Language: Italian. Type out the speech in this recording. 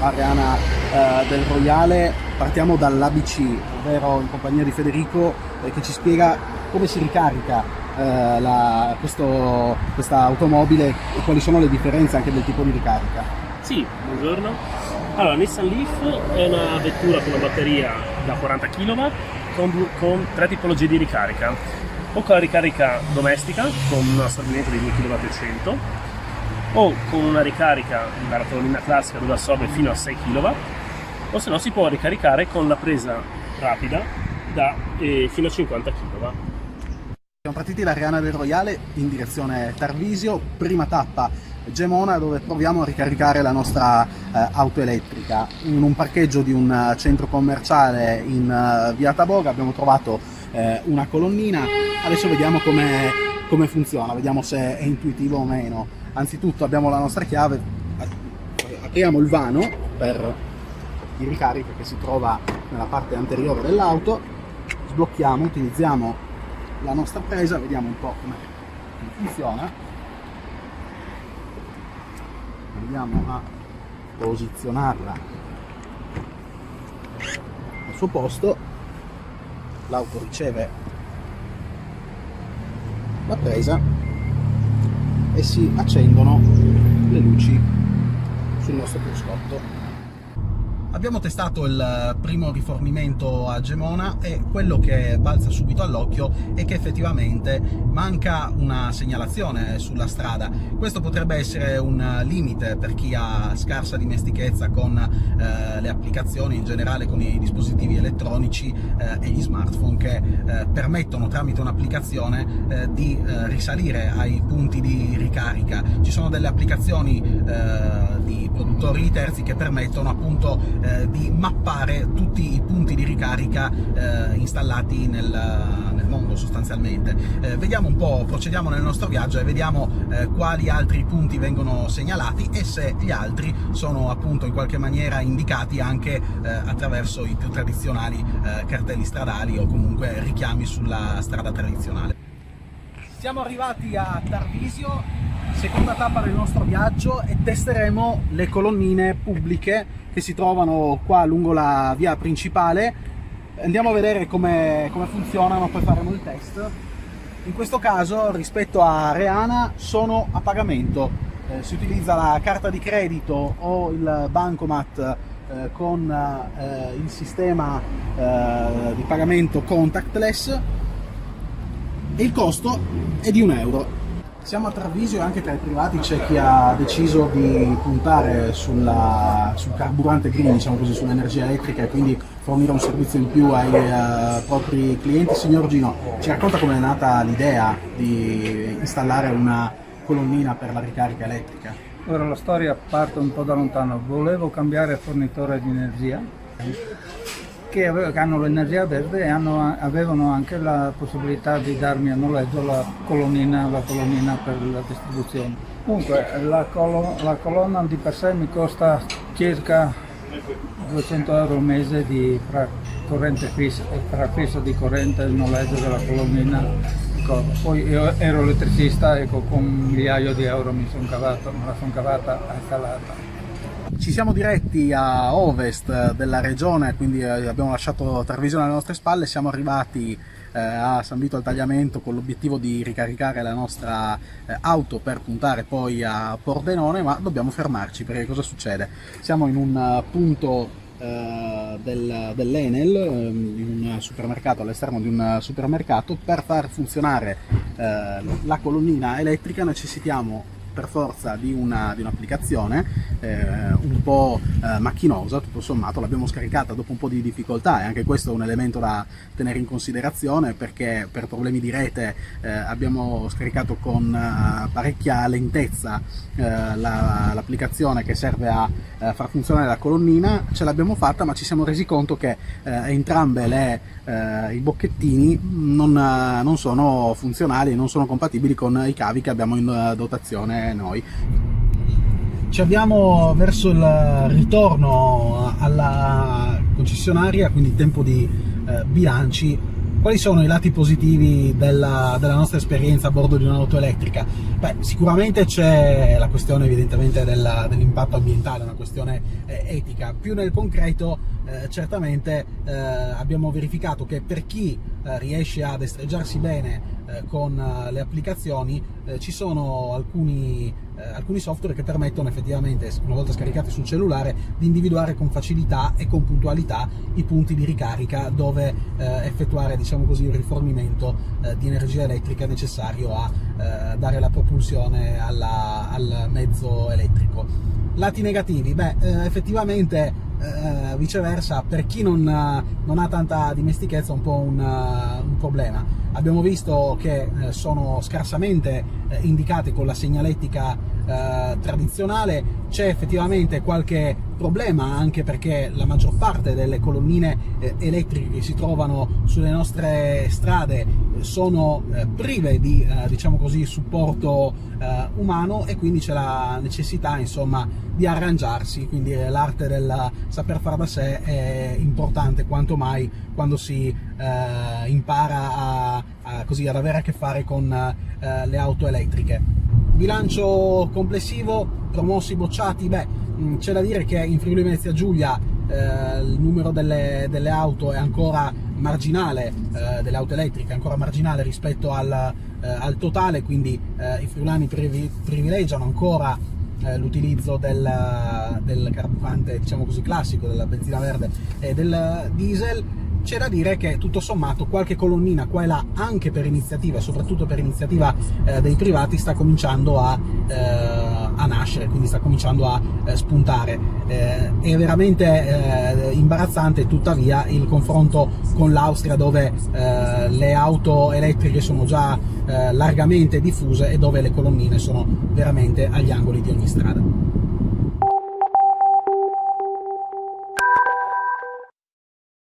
Ariana del Royale partiamo dall'ABC, ovvero in compagnia di Federico, che ci spiega come si ricarica questa automobile e quali sono le differenze anche del tipo di ricarica. Sì, buongiorno. Allora, Nissan Leaf è una vettura con una batteria da 40 kW con tre tipologie di ricarica, o con la ricarica domestica con un assorbimento di 2 kW o con una ricarica dalla colonnina classica dove assorbe fino a 6 kW, o se no si può ricaricare con la presa rapida fino a 50 kW. Siamo partiti da Ariana del Royale in direzione Tarvisio, prima tappa Gemona, dove proviamo a ricaricare la nostra auto elettrica. In un parcheggio di un centro commerciale in via Taboga abbiamo trovato una colonnina. Adesso vediamo come funziona, vediamo se è intuitivo o meno. Anzitutto abbiamo la nostra chiave, apriamo il vano per di ricarica che si trova nella parte anteriore dell'auto, sblocchiamo, utilizziamo la nostra presa, vediamo un po' come funziona. Andiamo a posizionarla al suo posto, l'auto riceve la presa e si accendono le luci sul nostro cruscotto. Abbiamo testato il primo rifornimento a Gemona e quello che balza subito all'occhio è che effettivamente manca una segnalazione sulla strada. Questo potrebbe essere un limite per chi ha scarsa dimestichezza con le applicazioni, in generale con i dispositivi elettronici e gli smartphone che permettono tramite un'applicazione di risalire ai punti di ricarica. Ci sono delle applicazioni di produttori terzi che permettono appunto di mappare tutti i punti di ricarica installati nel mondo sostanzialmente. Vediamo un po', procediamo nel nostro viaggio e vediamo quali altri punti vengono segnalati e se gli altri sono appunto in qualche maniera indicati anche attraverso i più tradizionali cartelli stradali o comunque richiami sulla strada tradizionale. Siamo arrivati a Tarvisio, seconda tappa del nostro viaggio, e testeremo le colonnine pubbliche che si trovano qua lungo la via principale. Andiamo a vedere come funzionano, poi faremo il test. In questo caso, rispetto a Reana, sono a pagamento. Si utilizza la carta di credito o il bancomat con il sistema di pagamento contactless e il costo è di €1. Siamo a Tarvisio e anche tra i privati c'è chi ha deciso di puntare sul carburante green, diciamo così, sull'energia elettrica, e quindi fornire un servizio in più ai propri clienti. Signor Gino, ci racconta come è nata l'idea di installare una colonnina per la ricarica elettrica? Ora la storia parte un po' da lontano. Volevo cambiare fornitore di energia che hanno l'energia verde e avevano anche la possibilità di darmi a noleggio la colonnina per la distribuzione. Comunque la colonna di per sé mi costa circa €200 al mese fra corrente fissa e fra fisso di corrente e il noleggio della colonnina. Poi io ero elettricista e con un migliaio di euro me la sono cavata a installata. Ci siamo diretti a ovest della regione, quindi abbiamo lasciato Tarvisio alle nostre spalle, siamo arrivati a San Vito al Tagliamento con l'obiettivo di ricaricare la nostra auto per puntare poi a Pordenone, ma dobbiamo fermarci perché cosa succede? Siamo in un punto dell'Enel, in un supermercato, all'esterno di un supermercato. Per far funzionare la colonnina elettrica necessitiamo per forza di un'applicazione un po' macchinosa, tutto sommato. L'abbiamo scaricata dopo un po' di difficoltà e anche questo è un elemento da tenere in considerazione, perché per problemi di rete abbiamo scaricato con parecchia lentezza l'applicazione che serve a far funzionare la colonnina. Ce l'abbiamo fatta, ma ci siamo resi conto che entrambe i bocchettini non sono funzionali e non sono compatibili con i cavi che abbiamo in dotazione noi. Ci abbiamo verso il ritorno alla concessionaria, quindi tempo di bilanci. Quali sono i lati positivi della nostra esperienza a bordo di un'auto elettrica? Beh, sicuramente c'è la questione evidentemente dell'impatto ambientale, una questione etica. Più nel concreto, certamente abbiamo verificato che per chi riesce a destreggiarsi bene con le applicazioni, ci sono alcuni software che permettono effettivamente, una volta scaricati sul cellulare, di individuare con facilità e con puntualità i punti di ricarica dove effettuare, diciamo così, il rifornimento di energia elettrica necessario a dare la propulsione al mezzo elettrico. Lati negativi? Beh, effettivamente viceversa, per chi non ha tanta dimestichezza è un po' un problema. Abbiamo visto che sono scarsamente indicate con la segnaletica tradizionale. C'è effettivamente qualche problema, anche perché la maggior parte delle colonnine elettriche che si trovano sulle nostre strade sono prive di diciamo così, supporto umano, e quindi c'è la necessità, insomma, di arrangiarsi. Quindi l'arte del saper far da sé è importante quanto mai quando si impara così ad avere a che fare con le auto elettriche. Bilancio complessivo, promossi, bocciati. Beh, c'è da dire che in Friuli Venezia Giulia il numero delle auto è ancora marginale, delle auto elettriche è ancora marginale rispetto al totale, quindi i friulani privilegiano ancora l'utilizzo del carburante, diciamo così, classico, della benzina verde e del diesel. C'è da dire che tutto sommato qualche colonnina qua e là, anche per iniziativa, soprattutto per iniziativa dei privati, sta cominciando a nascere, quindi sta cominciando a spuntare. È veramente imbarazzante tuttavia il confronto con l'Austria, dove le auto elettriche sono già largamente diffuse e dove le colonnine sono veramente agli angoli di ogni strada.